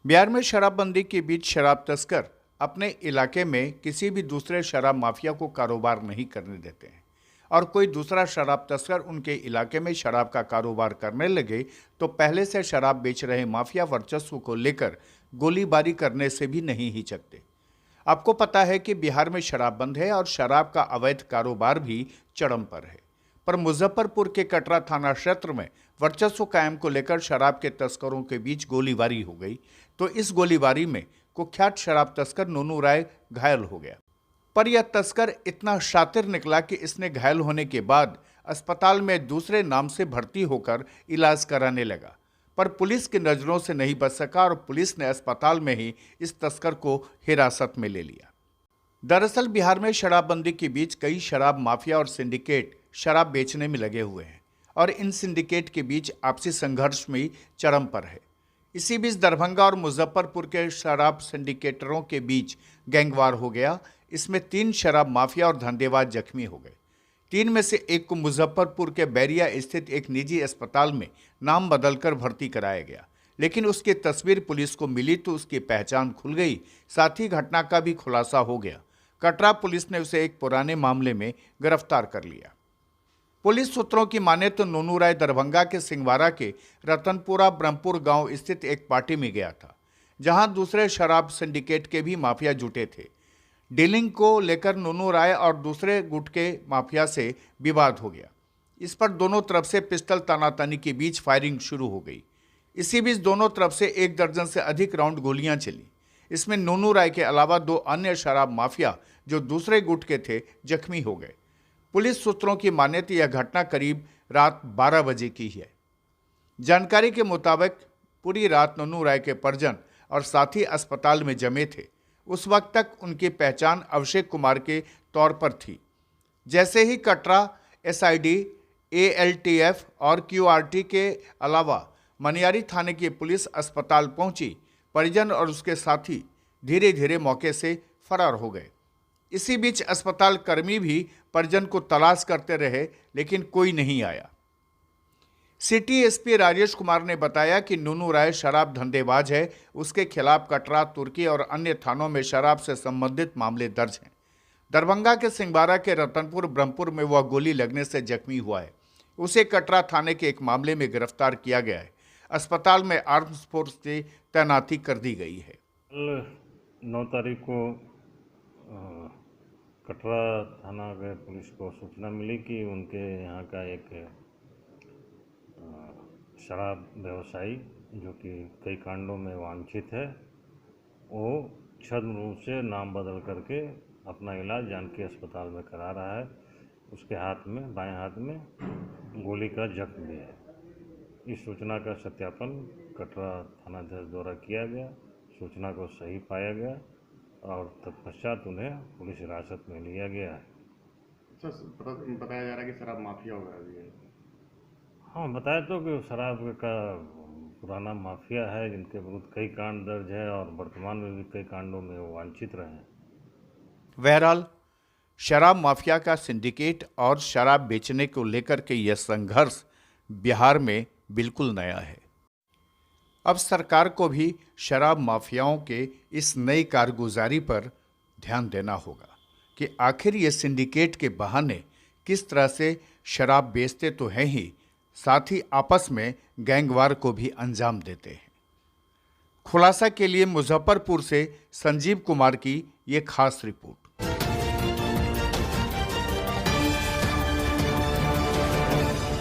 बिहार में शराबबंदी के बीच शराब तस्कर अपने इलाके में किसी भी दूसरे शराब माफिया को कारोबार नहीं करने देते हैं और कोई दूसरा शराब तस्कर उनके इलाके में शराब का कारोबार करने लगे तो पहले से शराब बेच रहे माफिया वर्चस्व को लेकर गोलीबारी करने से भी नहीं हिचकते। आपको पता है कि बिहार में शराब बंद है और शराब का अवैध कारोबार भी चरम पर है, पर मुजफ्फरपुर के कटरा थाना क्षेत्र में वर्चस्व कायम को लेकर शराब के तस्करों के बीच गोलीबारी हो गई तो इस गोलीबारी में कुख्यात शराब तस्कर नूनू राय घायल हो गया। पर यह तस्कर इतना शातिर निकला कि इसने घायल होने के बाद अस्पताल में दूसरे नाम से भर्ती होकर इलाज कराने लगा, पर पुलिस की नज़रों से नहीं बच सका और पुलिस ने अस्पताल में ही इस तस्कर को हिरासत में ले लिया। दरअसल बिहार में शराबबंदी के बीच कई शराब माफिया और सिंडिकेट शराब बेचने में लगे हुए हैं और इन सिंडिकेट के बीच आपसी संघर्ष में चरम पर है। इसी बीच दरभंगा और मुजफ्फरपुर के शराब सिंडिकेटरों के बीच गैंगवार हो गया। इसमें 3 शराब माफिया और धंधेबाज जख्मी हो गए। 3 में से एक को मुजफ्फरपुर के बैरिया स्थित एक निजी अस्पताल में नाम बदलकर भर्ती कराया गया, लेकिन उसकी तस्वीर पुलिस को मिली तो उसकी पहचान खुल गई, साथ ही घटना का भी खुलासा हो गया। कटरा पुलिस ने उसे एक पुराने मामले में गिरफ्तार कर लिया। पुलिस सूत्रों की माने तो नूनू राय दरभंगा के सिंहवाड़ा के रतनपुरा ब्रह्मपुर गांव स्थित एक पार्टी में गया था, जहां दूसरे शराब सिंडिकेट के भी माफिया जुटे थे। डीलिंग को लेकर नूनू राय और दूसरे गुट के माफिया से विवाद हो गया। इस पर दोनों तरफ से पिस्टल तानातानी के बीच फायरिंग शुरू हो गई। इसी बीच दोनों तरफ से 1 दर्जन से अधिक राउंड गोलियां चली। इसमें नूनू राय के अलावा 2 अन्य शराब माफिया जो दूसरे गुट के थे जख्मी हो गए। पुलिस सूत्रों की माने तो यह घटना करीब रात 12 बजे की है। जानकारी के मुताबिक पूरी रात नूनू राय के परिजन और साथी अस्पताल में जमे थे। उस वक्त तक उनकी पहचान अभिषेक कुमार के तौर पर थी। जैसे ही कटरा एसआईडी, एएलटीएफ और क्यूआरटी के अलावा मनियारी थाने की पुलिस अस्पताल पहुंची, परिजन और उसके साथी धीरे धीरे मौके से फरार हो गए। इसी बीच अस्पताल कर्मी भी परिजन को तलाश करते रहे, लेकिन कोई नहीं आया। सिटी एसपी राजेश कुमार ने बताया कि नूनू राय शराब धंधेबाज है। उसके खिलाफ कटरा, तुर्की और अन्य थानों में शराब से संबंधित मामले दर्ज हैं। दरभंगा के सिंहवाड़ा के रतनपुर ब्रह्मपुर में वह गोली लगने से जख्मी हुआ है। उसे कटरा थाने के एक मामले में गिरफ्तार किया गया है। अस्पताल में आर्म्स फोर्स की तैनाती कर दी गई है। कल 9 तारीख को कटरा थाना के पुलिस को सूचना मिली कि उनके यहाँ का एक शराब व्यवसायी जो कि कई कांडों में वांछित है, वो छद्म रूप से नाम बदल करके अपना इलाज जानकी अस्पताल में करा रहा है। उसके हाथ में, बाएं हाथ में गोली का जख्म भी है। इस सूचना का सत्यापन कटरा थानाध्यक्ष द्वारा किया गया। सूचना को सही पाया गया और तत्पश्चात उन्हें पुलिस हिरासत में लिया गया है। बताया जा रहा है कि शराब माफिया वगैरह भी है। हाँ, बताया तो कि शराब का पुराना माफिया है, जिनके विरुद्ध कई कांड दर्ज है और वर्तमान में भी कई कांडों में वो वांछित रहे हैं। बहरहाल शराब माफिया का सिंडिकेट और शराब बेचने को लेकर के यह संघर्ष बिहार में बिल्कुल नया है। अब सरकार को भी शराब माफियाओं के इस नई कारगुजारी पर ध्यान देना होगा कि आखिर ये सिंडिकेट के बहाने किस तरह से शराब बेचते तो हैं ही, साथ ही आपस में गैंगवार को भी अंजाम देते हैं। खुलासा के लिए मुजफ्फरपुर से संजीव कुमार की ये खास रिपोर्ट।